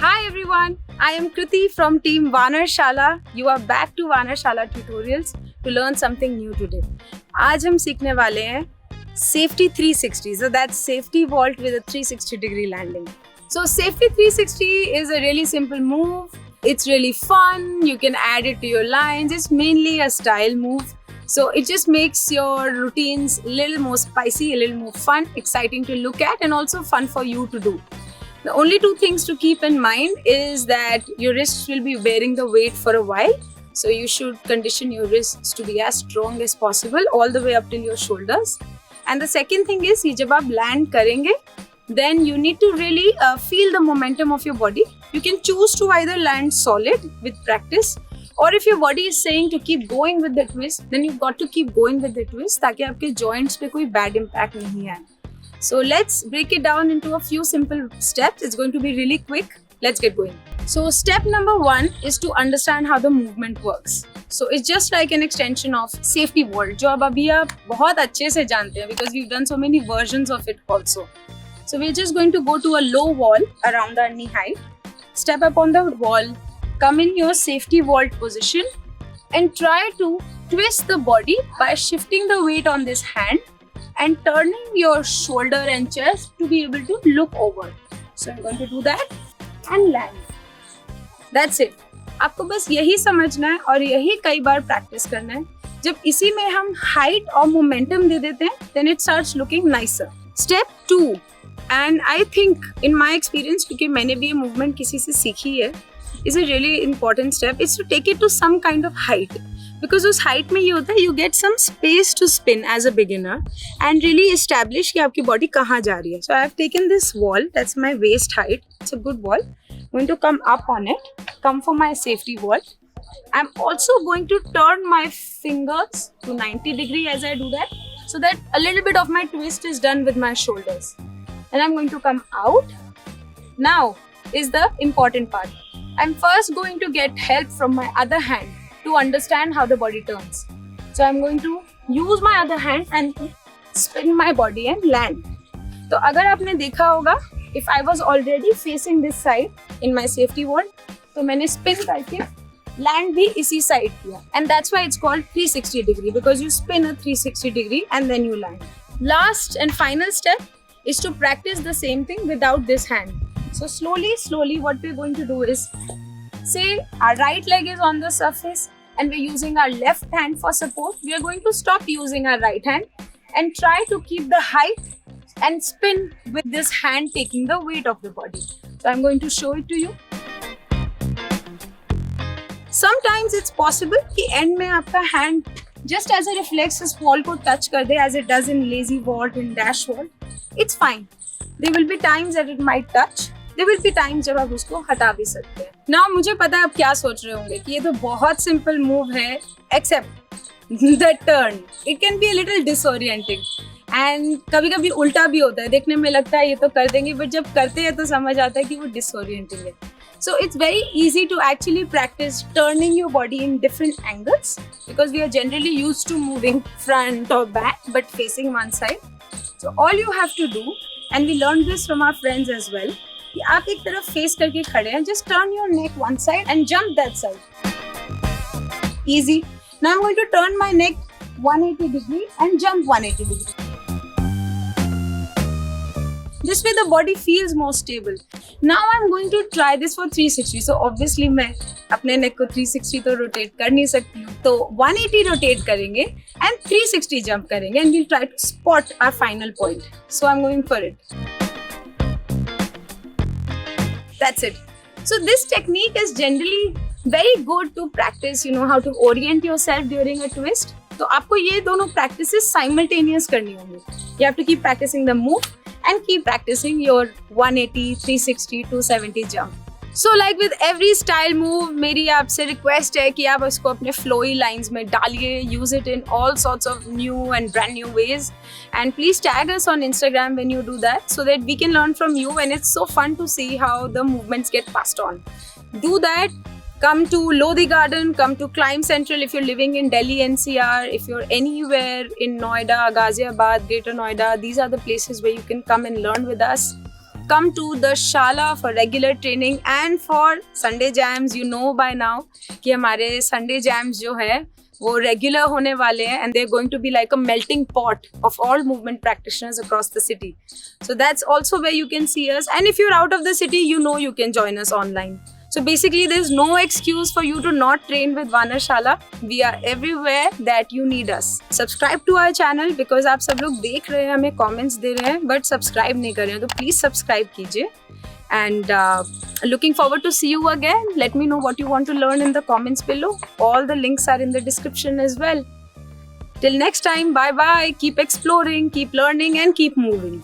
Hi everyone, I am Kriti from team Vanar. You are back to Vanar tutorials to learn something new today. आज हम सीखने वाले हैं Safety 360. So that's safety vault with a 360-degree landing. So Safety 360 is a really simple move. It's really fun. You can add it to your lines. It's mainly a style move. So it just makes your routines a little more spicy, a little more fun, exciting to look at, and also fun for you to do. The only two things to keep in mind is that your wrists will be bearing the weight for a while. So you should condition your wrists to be as strong as possible all the way up till your shoulders. And the second thing is, जब आप land करेंगे, then you need to really feel the momentum of your body. You can choose to either land solid with practice, or if your body is saying to keep going with the twist, then you've got to keep going with the twist ताकि आपके joints पे कोई bad impact नहीं आए. So let's break it down into a few simple steps. It's going to be really quick. Let's get going. So step number 1 is to understand how the movement works. So it's just like an extension of safety vault, जो अब अभी आप बहुत अच्छे से जानते हैं because we've done so many versions of it also. So we're just going to go to a low wall around our knee height. Step up on the wall, come in your safety vault position and try to twist the body by shifting the weight on this hand and turning your shoulder and chest to be able to look over. So I'm going to do that and land. That's it. आपको बस यही समझना है और यही कई बार practice करना है. जब इसी में हम हाइट और मोमेंटम दे देते हैं, then it starts looking nicer. Step 2, and I think in my experience, क्योंकि मैंने भी ये movement किसी से सीखी है, is a really important step. Is to take it to some kind of height. Because उस height में ये होता है, you get some space to spin as a beginner and really establish कि आपकी body कहाँ जा रही है. So I have taken this wall, that's my waist height. It's a good wall. I'm going to come up on it, come for my safety wall. I'm also going to turn my fingers to 90 degree as I do that, so that a little bit of my twist is done with my shoulders. And I'm going to come out. Now is the important part. I'm first going to get help from my other hand to understand how the body turns. So I'm going to use my other hand and spin my body and land. तो अगर आपने देखा होगा, if I was already facing this side in my safety wall, तो मैंने spin करके land भी इसी side किया. And that's why it's called 360 degree, because you spin a 360 degree and then you land. Last and final step is to practice the same thing without this hand. So slowly what we're going to do is, say our right leg is on the surface and we're using our left hand for support. We are going to stop using our right hand and try to keep the height and spin with this hand taking the weight of the body. So I'm going to show it to you. Sometimes it's possible कि end में आपका hand just as a reflex इस wall को touch कर दे, as it does in lazy vault and dash vault. It's fine. There will be times that it might touch. There will be times जब आप उसको हटा भी सकते हैं. Now मुझे पता है आप क्या सोच रहे होंगे कि ये तो बहुत simple move है, except the turn. It can be a little disorienting. And कभी-कभी उल्टा भी होता है. देखने में लगता है ये तो कर देंगे, but जब करते हैं तो समझ आता है कि वो disorienting है. So it's very easy to actually practice turning your body in different angles, because we are generally used to moving front or back but facing one side. So all you have to do, and we learned this from our friends as well, कि आप एक तरफ face करके खड़े हैं, just turn your neck one side and jump that side. Easy. Now I'm going to turn my neck 180 degree and jump 180 degree. This way the body feels more stable. Now I'm going to try this for 360. So obviously मैं अपने neck को 360 तो rotate कर नहीं सकती हूँ. तो 180 rotate करेंगे and 360 jump करेंगे and we'll try to spot our final point. So I'm going for it. That's it. So this technique is generally very good to practice, how to orient yourself during a twist. तो आपको ये दोनों practices simultaneous करनी होंगी. You have to keep practicing the move and keep practicing your 180, 360, 270 jump. So like with every style move, मेरी आपसे request है कि आप इसको अपने flowy lines में डालिए. Use it in all sorts of new and brand new ways. And please tag us on Instagram when you do that, so that we can learn from you, and it's so fun to see how the movements get passed on. Do that. Come to Lodi Garden, come to Climb Central if you're living in Delhi NCR, if you're anywhere in Noida, Ghaziabad, Greater Noida, these are the places where you can come and learn with us. come to the Shala for regular training and for Sunday jams. You know by now कि हमारे Sunday jams जो है वो regular होने वाले हैं, and they're going to be like a melting pot of all movement practitioners across the city. So that's also where you can see us. And if you're out of the city, you know you can join us online. So basically, there's no excuse for you to not train with Vanar Shala. We are everywhere that you need us. Subscribe to our channel because आप सब लोग देख रहे हैं, हमें comments दे रहे हैं, but subscribe नहीं कर रहे हैं, तो please subscribe कीजिए. And looking forward to see you again. Let me know what you want to learn in the comments below. All the links are in the description as well. Till next time, bye bye. Keep exploring, keep learning, and keep moving.